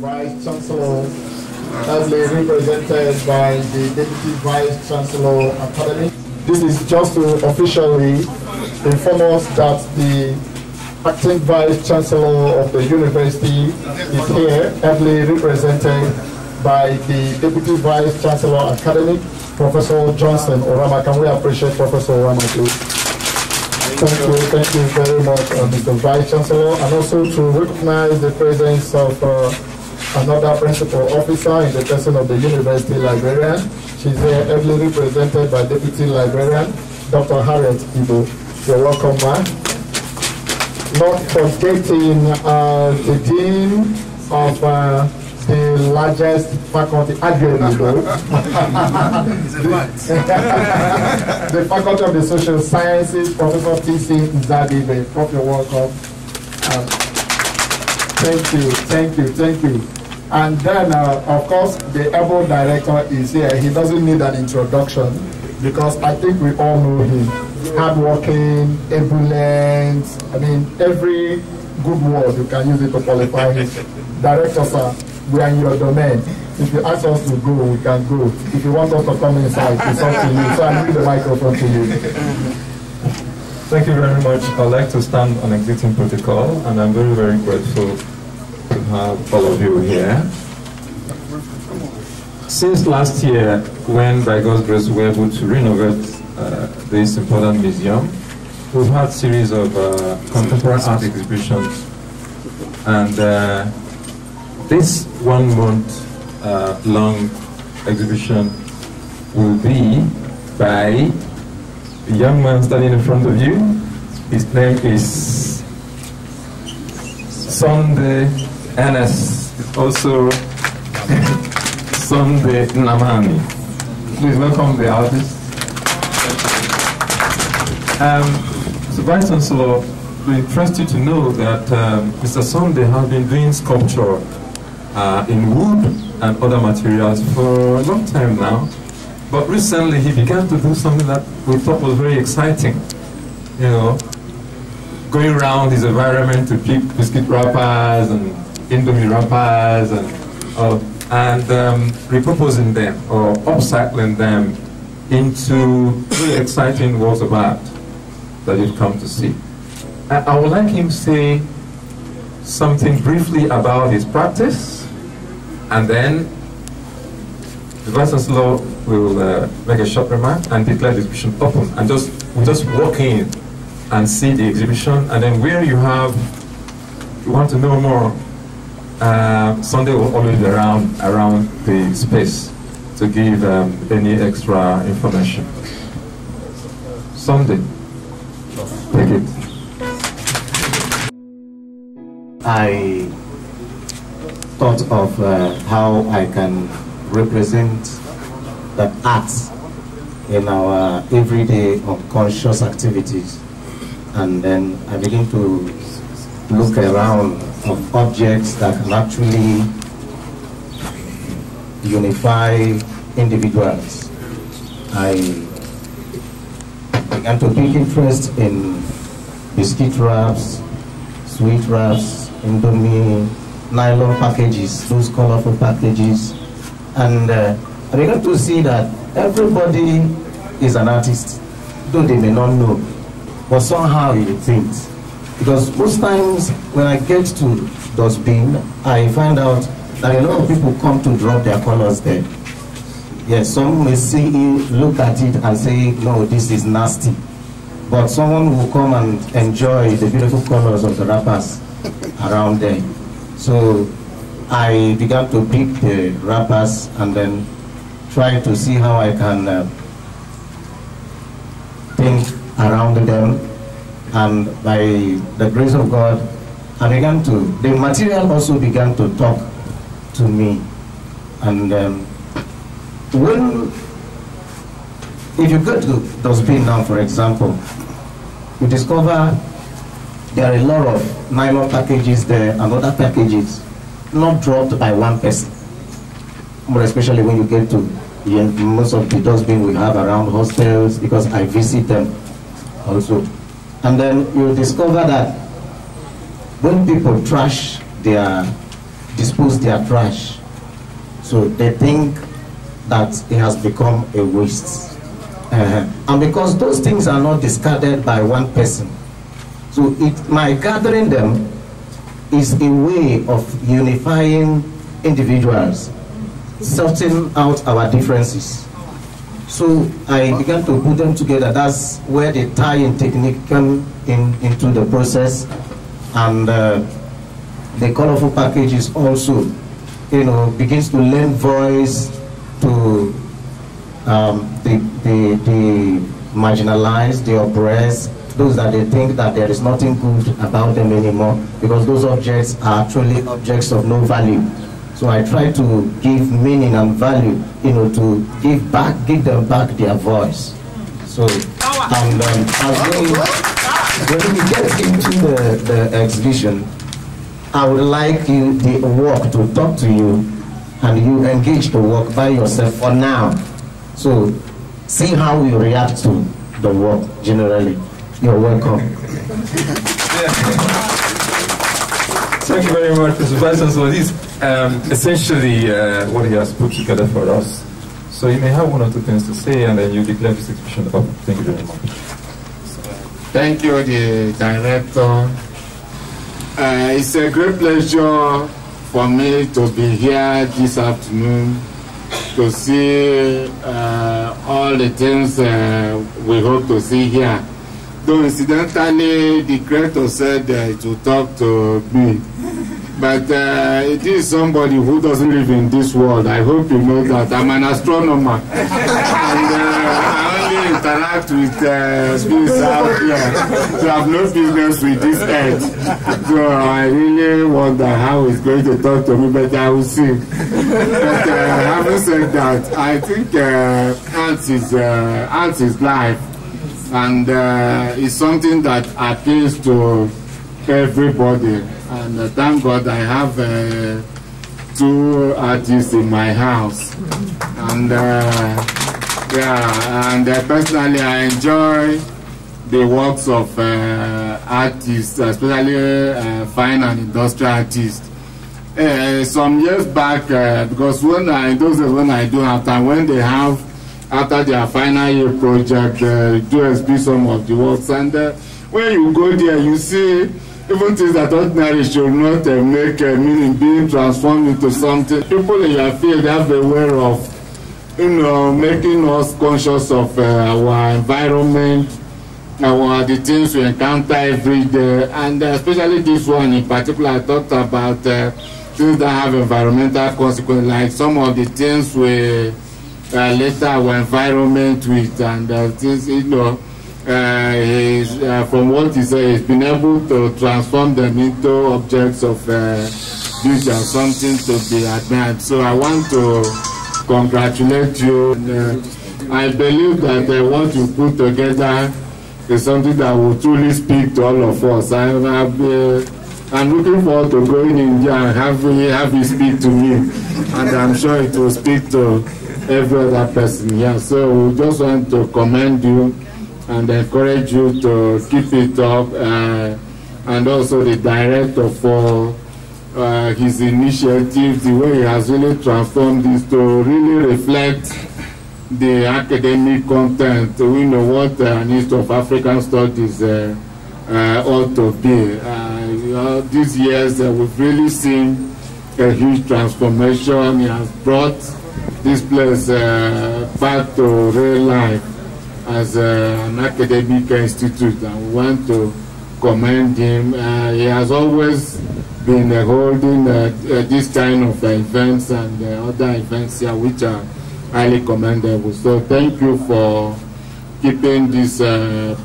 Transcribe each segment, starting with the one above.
Vice Chancellor, ably represented by the Deputy Vice Chancellor Academy. This is just to officially inform us that the Acting Vice Chancellor of the University is here, ably represented by the Deputy Vice Chancellor Academy, Professor Johnson Orama. Can we appreciate Professor Orama, please? Thank you very much, Mr. Vice Chancellor, and also to recognize the presence of another principal officer in the person of the University Librarian. She's here ably represented by Deputy Librarian, Dr. Harriet Ibo. You're welcome, ma'am. Not forgetting the Dean of the largest faculty, arguably, the Faculty of the Social Sciences, Professor T.C. Nzabibe. Prof, you're welcome. Thank you. And then, of course, the able director is here. He doesn't need an introduction because I think we all know him. Hardworking, ebullient, I mean, every good word you can use it to qualify him. Director, sir, we are in your domain. If you ask us to go, we can go. If you want us to come inside, it's up to you. So I give the microphone to you. Thank you very much. I'd like to stand on exiting protocol, and I'm very, very grateful to have all of you here. Since last year, when by God's grace we were able to renovate this important museum, we've had a series of contemporary art exhibitions, and this 1 month long exhibition will be by the young man standing in front of you. His name is Sunday Ernest, also Sunday Nnamal. Please welcome the artist. So Vice Chancellor, we're interested to know that Mr. Sunday has been doing sculpture in wood and other materials for a long time now. But recently he began to do something that we thought was very exciting. You know, going around his environment to pick biscuit wrappers and Indomie wrappers and repurposing them or upcycling them into really exciting works of art that you've come to see. I would like him to say something briefly about his practice, and then the Vice Chancellor will make a short remark and declare the exhibition open. And we'll just walk in and see the exhibition, and then where you want to know more, Sunday will always be around the space to give any extra information. Sunday, take it. I thought of how I can represent the arts in our everyday unconscious activities, and then I begin to look around of objects that can actually unify individuals. I began to take interest in biscuit wraps, sweet wraps, Indomie, nylon packages, those colorful packages, and I began to see that everybody is an artist, though they may not know, but somehow it thinks. Because most times when I get to dustbin, I find out that a lot of people come to drop their colors there. Yes, some may see it, look at it and say, no, this is nasty. But someone will come and enjoy the beautiful colors of the wrappers around there. So I began to pick the wrappers and then try to see how I can think around them. And by the grace of God, the material also began to talk to me. And if you go to dustbin now, for example, you discover there are a lot of nylon packages there and other packages not dropped by one person. More especially when you get to most of the dustbin we have around hostels, because I visit them also. And then you discover that when people trash their dispose their trash. So they think that it has become a waste. And because those things are not discarded by one person, so my gathering them is a way of unifying individuals, sorting out our differences. So I began to put them together. That's where the tie-in technique came into the process, and the colorful packages also, begins to lend voice to the marginalized, the oppressed, those that they think that there is nothing good about them anymore, because those objects are actually objects of no value. So I try to give meaning and value, to give them back their voice. So, and when we get into the exhibition, I would like the work to talk to you, and you engage the work by yourself for now. So, see how you react to the work generally. You're welcome. Thank you very much, Mr. Vice Chancellor. This is essentially what he has put together for us. So you may have one or two things to say, and then you declare this exhibition open. Thank you very much. Thank you, the director. It's a great pleasure for me to be here this afternoon to see all the things we hope to see here. Though incidentally, the creator said it will talk to me. But it is somebody who doesn't live in this world. I hope you know that. I'm an astronomer. And I only interact with spirits out here. So I have no business with this earth. So I really wonder how he's going to talk to me, but I will see. But having said that, I think art is life. And it's something that appeals to everybody. And thank God I have 2 artists in my house. And personally I enjoy the works of artists, especially fine and industrial artists. Some years back, because those days when I don't have time, when they have, after their final year project, do exhibit some of the works, and when you go there, you see even things that ordinarily should not make meaning being transformed into something. People in your field have a way of, making us conscious of our environment, the things we encounter every day, and especially this one in particular. I talked about things that have environmental consequences, like some of the things we later our environment with, and things, from what he said, he's been able to transform them into objects of beauty and something to be admired. So I want to congratulate you. I believe that what you put together is something that will truly speak to all of us. I'm looking forward to going in there and have you speak to me, and I'm sure it will speak to every other person here. So we just want to commend you and encourage you to keep it up, and also the director for his initiative, the way he has really transformed this to really reflect the academic content. We know what an Institute of African Studies ought to be. These years we've really seen a huge transformation. He has brought this place back to real life as an academic institute, and we want to commend him. He has always been holding this kind of events and other events here, which are highly commendable. So thank you for keeping this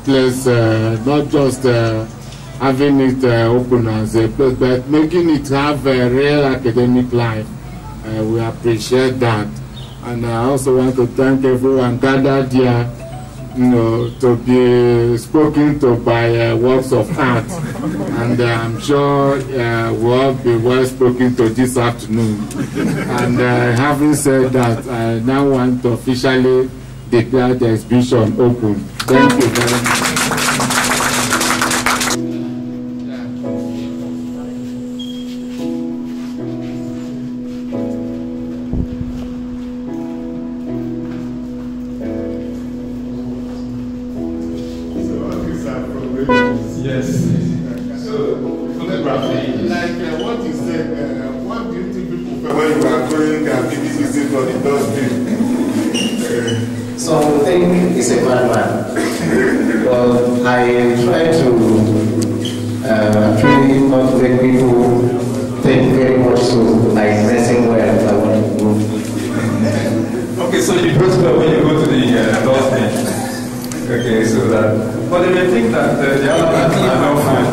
place, not just having it open as a place, but making it have a real academic life. We appreciate that. And I also want to thank everyone gathered here, to be spoken to by works of art. And I'm sure we'll all be well spoken to this afternoon. And having said that, I now want to officially declare the exhibition open. Thank you very much. can give you this for the dustbin. Some think he's a bad man. Well, I try to actually not make people think very much so, like dressing well if I want to go. Okay, so you dress well when you go to the dustbin. Okay, so that. But they may think that the other man is not fine.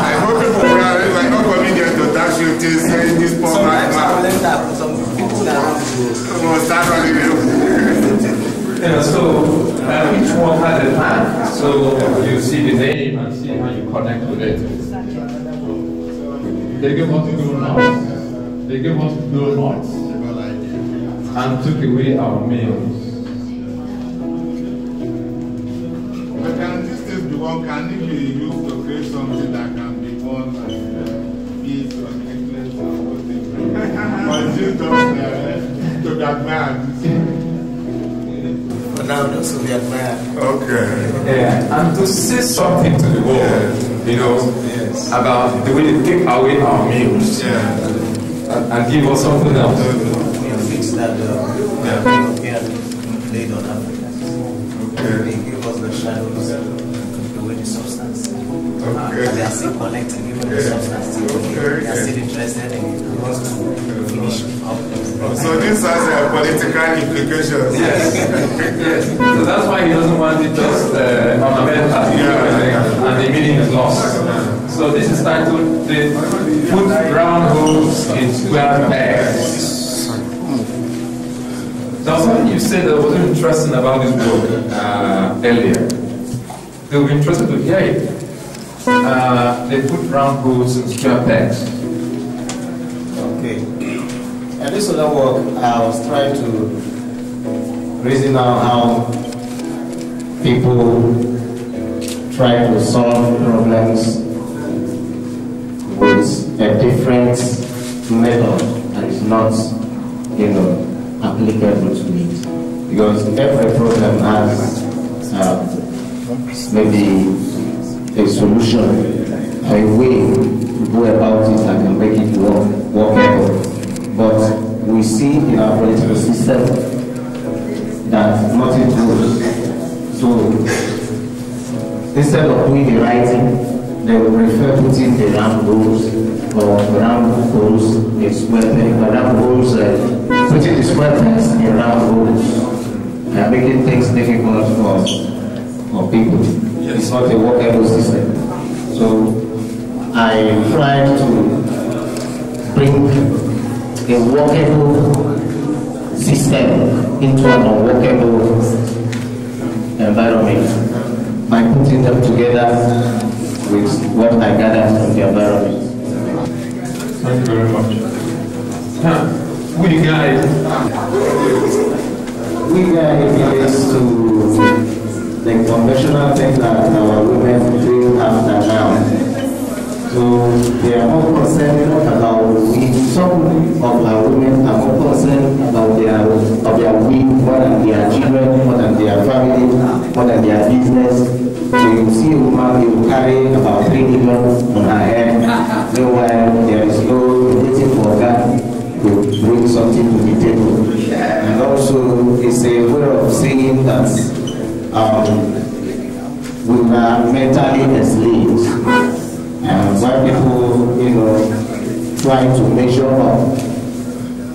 I hope people are not coming to dash you till saying this poor man. Some people around Start running you. So each one has a plan. So you see the name and see how you connect with it. They gave us donuts. They gave us donuts and took away our meals. But can this thing be one? Can it be used to create something that can be one eat or necklace or whatever? But just to be admired. For now, those will be admired. Okay. Yeah, and to say something to the world, you know, about the way they take away our meals and give us something else. We fix that European played on Africa. They give us the shadows, the way the substance. Okay. They are still connecting, even the substance. They are still interested in it. We want to finish up. So this has political implications. Yes. Yes. So that's why he doesn't want it just ornamental, and the meaning is lost. So this is titled "The Put Round Holes in Square Pegs." Now, something you said that was interesting about this book earlier. They will be interested to hear it. They put round holes in square pegs. Okay. And this other work, I was trying to reason out how people try to solve problems with a different method that is not, applicable to it. Because every problem has maybe a solution, a way to go about it that can make it workable. But we see in our political system that nothing goes. So instead of doing the right thing, they will prefer putting the round holes or round holes in square pegs, putting the square pegs in round holes and making things difficult for people. It's not a workable system. So I tried to bring a workable system into an unworkable environment by putting them together with what I gathered from the environment. Thank you very much. We guys relates to the conventional things that our women do after now. So they are more concerned about some of our women are more concerned about their week, more than their children, more than their family, more than their business. So you see a woman, you carry about 3 million on her head, meanwhile there is no waiting for God to bring something to the table. And also it's a way of saying that we are mentally enslaved. And why people, trying to measure up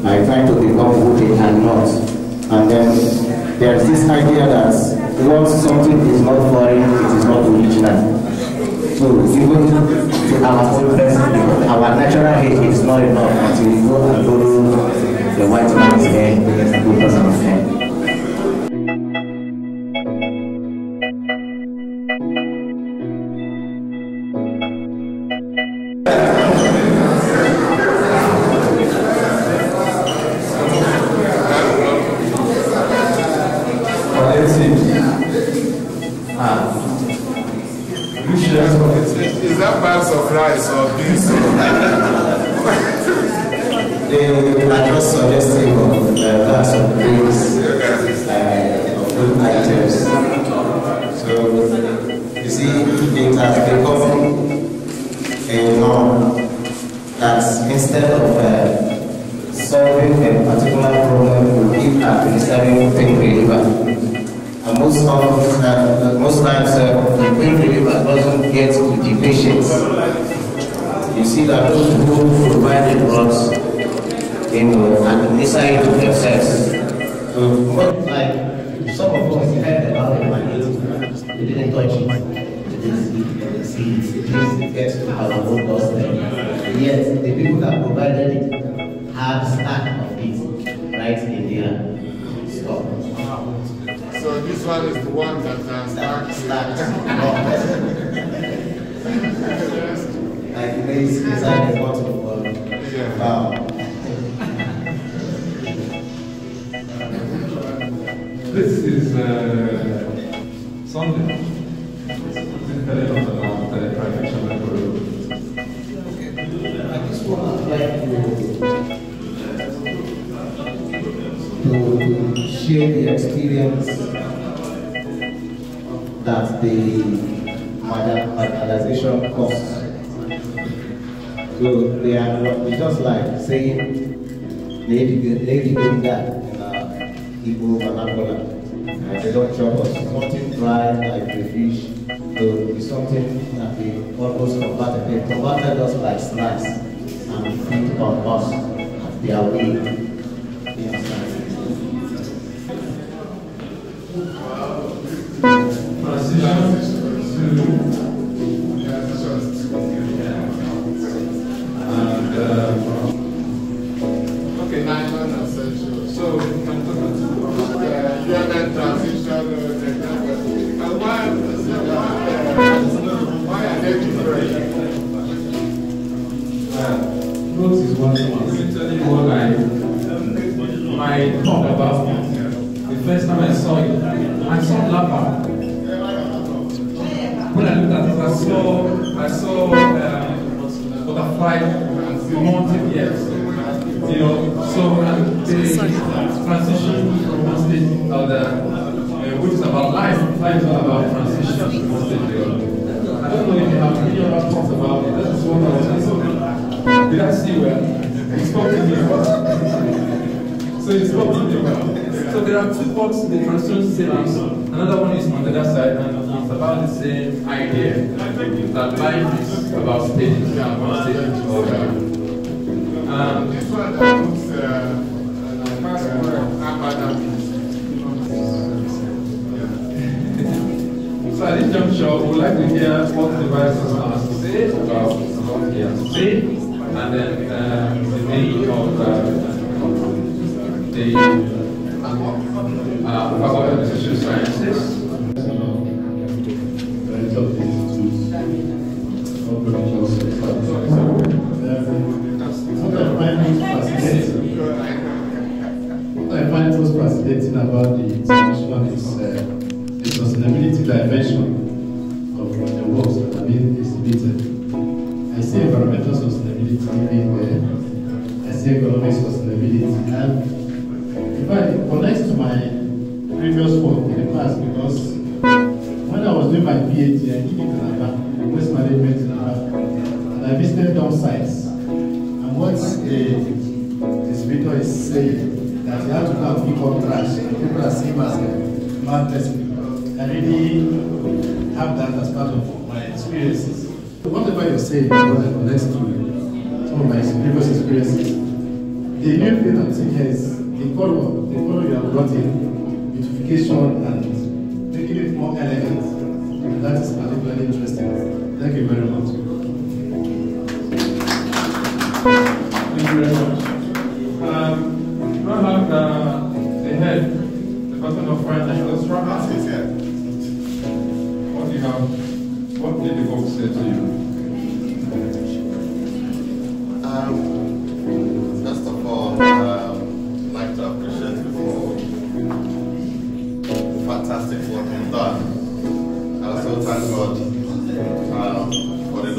by trying to become who they are not. And then there's this idea that once something is not foreign, it is not original. So even to our own person, our natural hair is not enough until we go and borrow the white man's hair because of his hair. Is that bags of rice or beans? They are just suggesting bags of beans, of food items. So you see, it has become a norm that instead of solving a particular problem will keep administering pain reliever. And most times, the pain reliever doesn't get to the patients. You see that those who provide the drugs, administer it to themselves. So, like some of us heard about the magnetic, we didn't touch it. We didn't see it. It gets to our own doorstep. Yet, the people that provided it had stack of it right in their store. So this one is the one that stacked. Like this inside the bottle for This is Sunday. I just want to like to share the experience that the marginalization costs. So they are just like saying lady going that in Igbo vernacular. They don't chop us. Something dry like the fish. So it's something that they almost converted. They converted us like snacks and feed on us at their way. Okay, 9 essential. So you can talk about transition. Why are they different? Growth is one thing. Let me tell you what my talk about. The first time I saw it, I saw lava. When I looked at it, I saw butterfly mountain, yes. You know, so the transition from one stage to another, which is about life is all about transition from one stage to the other. I don't know if you have any other thoughts about it. That is what I was saying. Did I see well? It spoke to me well. So it spoke to me well. So there are 2 parts in the transition syllabus. Another one is on the other side, and it's about the same idea that life is about stages, one stage to another. This one that looks So at this juncture, we would like to hear what the vice has to say about what he has to say, and then the name of the Faculty of Social Sciences. What I find most fascinating about the exhibition is the sustainability dimension of the works that are being exhibited. I see environmental sustainability being there. I see economic sustainability. And in fact, it connects to my previous work in the past because when I was doing my PhD, I did it in Aba, waste management in Aba, and I visited dump sites. And what the exhibitor is saying, that you have to have people trash, and people are seen as madness. I really have that as part of my experiences. Whatever you're saying, what I connect to some of my previous experiences, the new thing I'm seeing here is the color you have brought in, beautification and making it more elegant. And that is particularly interesting. Thank you very much. Thank you very much. I have the head, the button of financial structure. What do you have? What did the book say to you? First of all, I'd like to appreciate you for the fantastic work you've done. I also thank God for the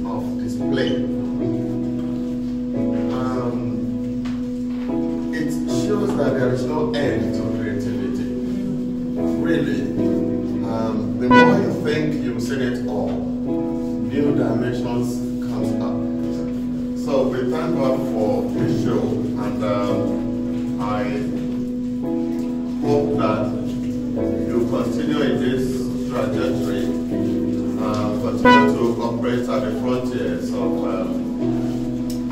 of display. It shows that there is no end to creativity. Really, the more you think you've seen it all, new dimensions comes up. So we thank God for this show, and I hope that you continue in this trajectory, continue to operate at the frontiers of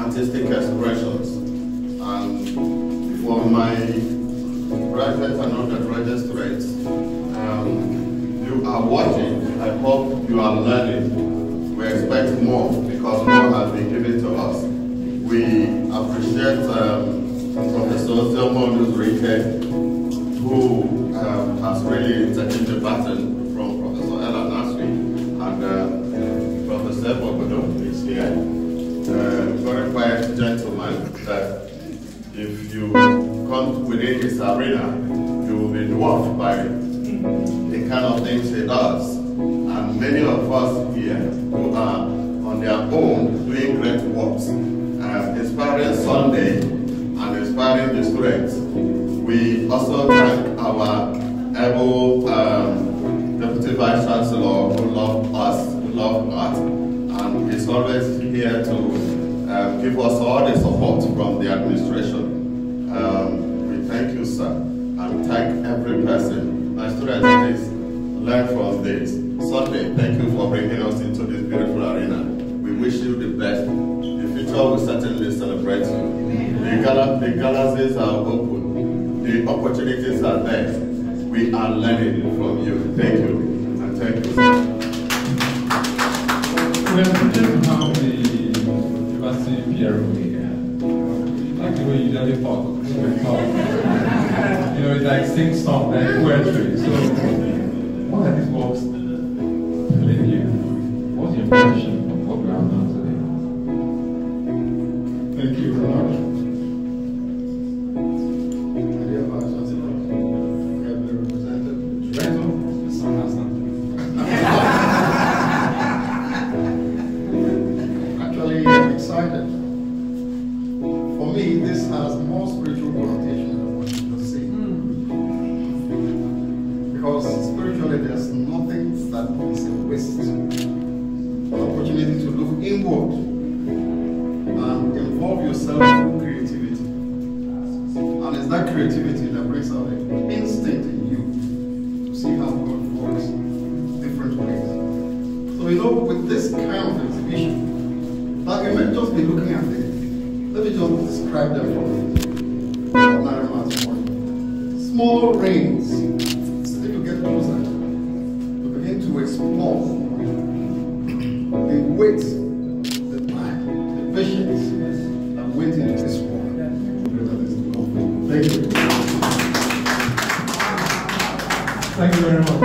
artistic expressions. And for my graduates and undergraduate students, you are watching. I hope you are learning. We expect more because more has been given to us. We appreciate Professor Thelmonus Rike, who has really taken the baton from Professor Ella Nasri, and Professor Bobodo is here. Very quiet gentleman that if you come within his arena, you will be dwarfed by the kind of things he does. And many of us here who are on their own doing great works, inspiring Sunday and inspiring the students. We also thank our able Deputy Vice Chancellor who loves us, who loves art, and he's always here to give us all the support from the administration. We thank you, sir, and thank every person. My students, please learn from this. Sunday, thank you for bringing us into this beautiful arena. We wish you the best. The future will certainly celebrate you. The galaxies are open. The opportunities are there. We are learning from you. Thank you. And thank you. We are privileged to have the university PRO here. Like the way you usually talk. You know, it's like sing song, like poetry. So, what are these works telling you? What's your impression of what we have done today? Thank you very much. Actually, I'm excited. For me, this has more spiritual connotation than what you just said. Because spiritually, there's nothing that is a waste. An opportunity to look inward and involve yourself in creativity. And it's that creativity that brings out an instinct in you to see how God works different ways. So, you know, with this kind of exhibition, now you may just be looking at it. Let me just describe them from an ordinary man's point. Small rains. If you get closer, you begin to explore the weight, the time, the patience that went into this work. Thank you. Thank you very much.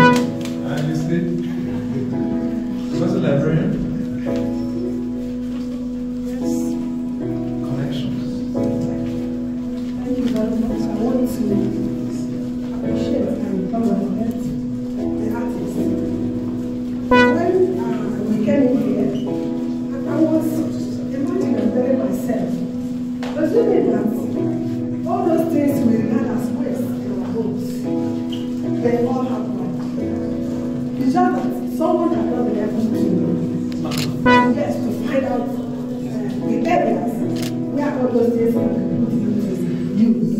And you see, what's a librarian? Connections. Thank you very much. I want to appreciate and compliment the artists. When we came in here, I was imagining and telling myself, assuming that all those things we regard as waste in our homes, they all have one. It's just that someone has not been able to, yes, to find out the areas where all those things can be put into use.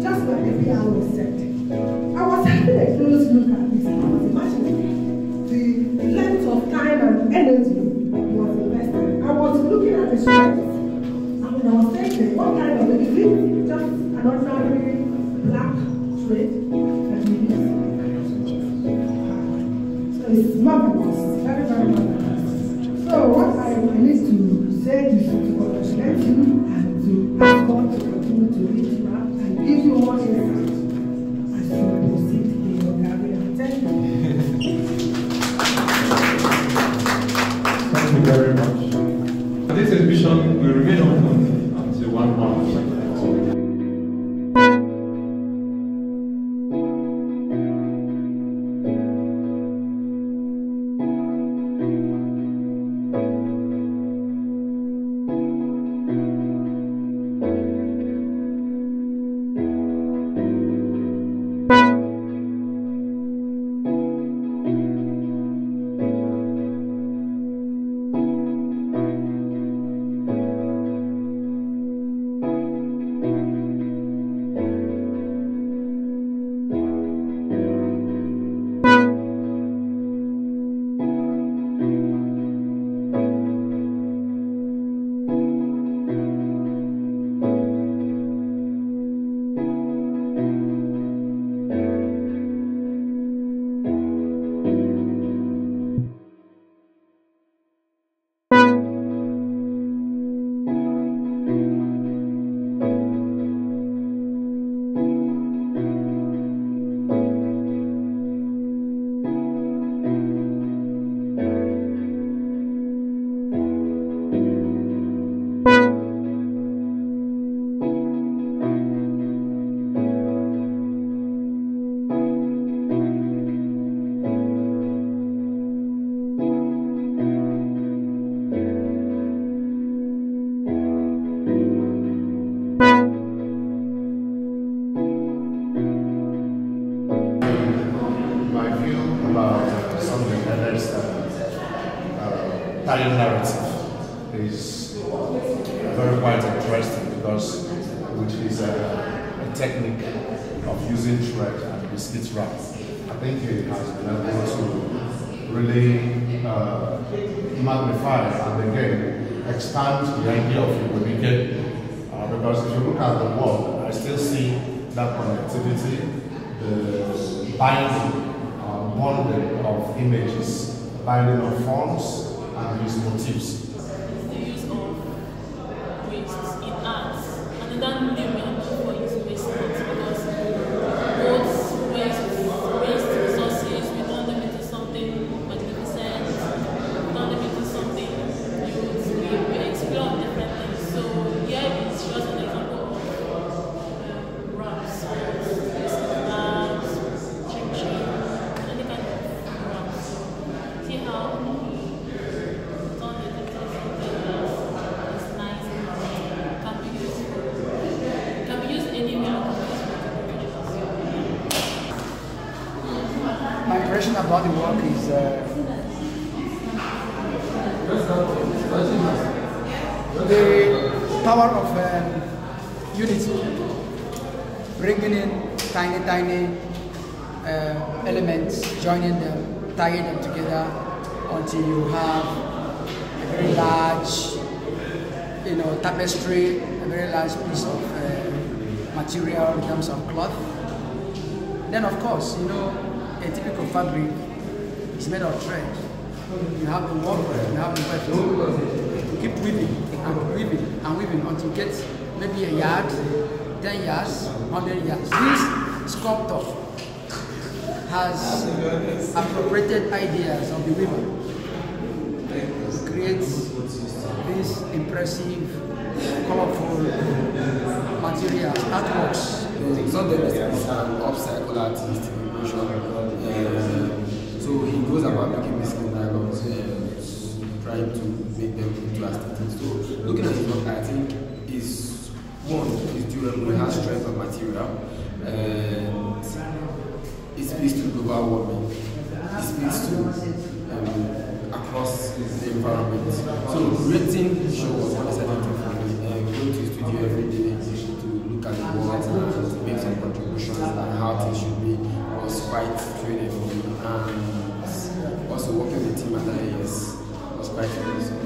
Just like the PRO said. I was having a close look at this. I was imagining the length of time and energy was invested. I was looking at the strength. And when I was thinking, what kind of, is it just an ordinary black thread that we use? So it's marvelous, very, very marvelous. So what I need to say is to congratulate you and to ask God to continue to reach you out and give you more insight as you proceed in your career. Thank you. Thank you very much. This exhibition will remain open until 1 month. sharing narrative is very quite interesting because with his a technique of using thread and biscuit wrap, I think he has been able to really magnify and again expand the idea of Igbo because if you look at the work, I still see that connectivity, the binding, bonding of images, binding of forms, and his motifs. The use of waste in art, another name we are known for is waste art because both waste resources, we turn them into something magnificent, we turn them into something huge, we explore different things. So here is just an example of wraps, any kind of wraps. See how my impression about the work is the power of unity, bringing in tiny elements, joining them, tying them together until you have a very large, tapestry, a very large piece of material in terms of cloth. Then of course, a typical fabric is made of thread. You have to work, you have to wet, keep weaving and weaving and weaving until you get maybe a yard, 10 yards, 100 yards. This sculptor has appropriated ideas of the weaver to create these impressive, colorful materials, artworks. Something is an upcycle artist. So he goes about making these nylons, trying to make them into aesthetics. So looking at his work, I think is durable, it has strength of material, and it speaks to global warming. It speaks to across the environment. So creating show was one exciting thing for me. Going to the studio every day to look at the work and make some contributions and how things should be was quite thrilling for me. And also working with the team at IAS was quite amazing.